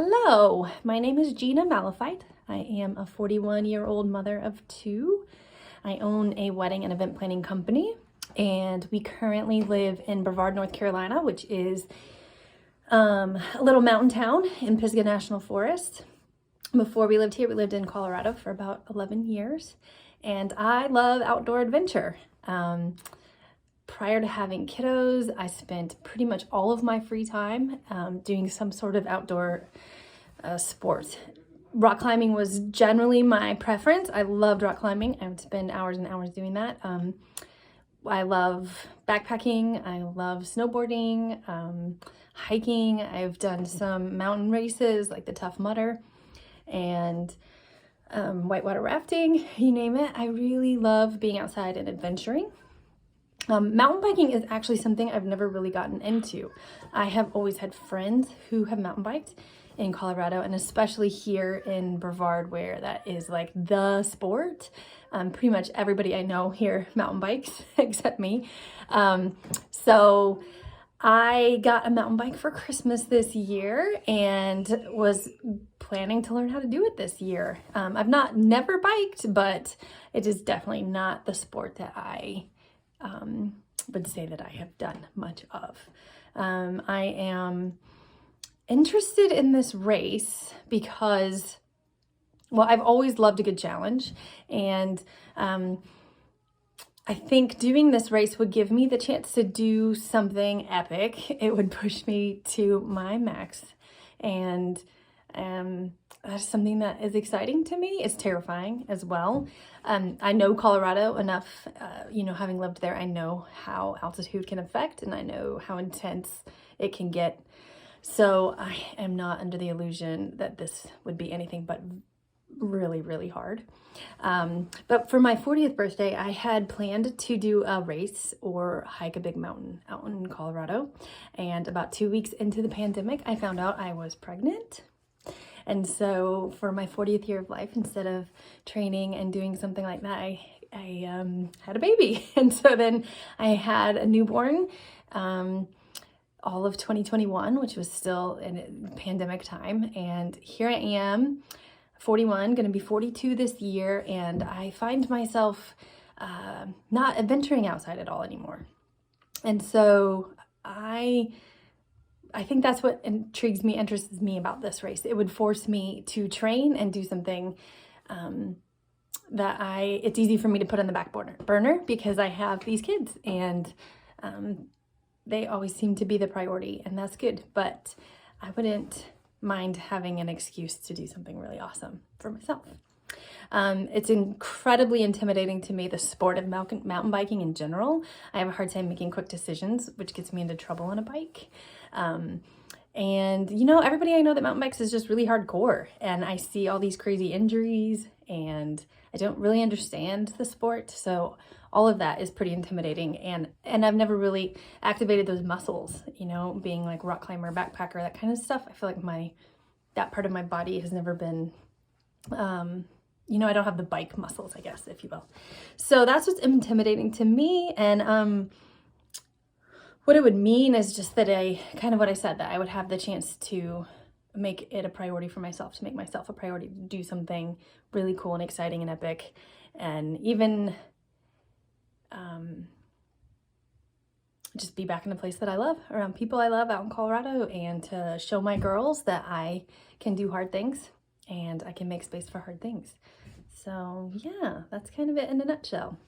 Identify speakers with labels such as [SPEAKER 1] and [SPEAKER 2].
[SPEAKER 1] Hello, my name is Gina Malafite. I am a 41-year-old mother of two. I own a wedding and event planning company, and we currently live in Brevard, North Carolina, which is a little mountain town in Pisgah National Forest. Before we lived here, we lived in Colorado for about 11 years, and I love outdoor adventure. Prior to having kiddos, I spent pretty much all of my free time doing some sort of outdoor sport. Rock climbing was generally my preference. I loved rock climbing. I would spend hours and hours doing that. I love backpacking. I love snowboarding, hiking. I've done some mountain races like the Tough Mudder and whitewater rafting, you name it. I really love being outside and adventuring. Mountain biking is actually something I've never really gotten into. I have always had friends who have mountain biked in Colorado, and especially here in Brevard, where that is like the sport. Pretty much everybody I know here mountain bikes except me. So I got a mountain bike for Christmas this year and was planning to learn how to do it this year. I've never biked, but it is definitely not the sport that I would say that I have done much of. I am interested in this race because, well, I've always loved a good challenge, and I think doing this race would give me the chance to do something epic. It would push me to my max, and that's something that is exciting to me. It's terrifying as well. I know Colorado enough, having lived there, I know how altitude can affect, and I know how intense it can get. So I am not under the illusion that this would be anything but really, really hard. But for my 40th birthday, I had planned to do a race or hike a big mountain out in Colorado. And about 2 weeks into the pandemic, I found out I was pregnant. And so for my 40th year of life, instead of training and doing something like that, I had a baby. And so then I had a newborn all of 2021, which was still in pandemic time. And here I am, 41, going to be 42 this year. And I find myself not adventuring outside at all anymore. And so I think that's what interests me about this race. It would force me to train and do something it's easy for me to put on the back burner because I have these kids, and they always seem to be the priority, and that's good. But I wouldn't mind having an excuse to do something really awesome for myself. It's incredibly intimidating to me, the sport of mountain biking in general. I have a hard time making quick decisions, which gets me into trouble on a bike. And everybody I know that mountain bikes is just really hardcore, and I see all these crazy injuries, and I don't really understand the sport. So all of that is pretty intimidating, and I've never really activated those muscles, being like rock climber, backpacker, that kind of stuff. I feel like that part of my body has never been, I don't have the bike muscles, I guess, if you will. So that's what's intimidating to me. And what it would mean is just that what I said, that I would have the chance to make it a priority for myself, to make myself a priority to do something really cool and exciting and epic, and even just be back in the place that I love, around people I love out in Colorado, and to show my girls that I can do hard things and I can make space for hard things. So yeah, that's kind of it in a nutshell.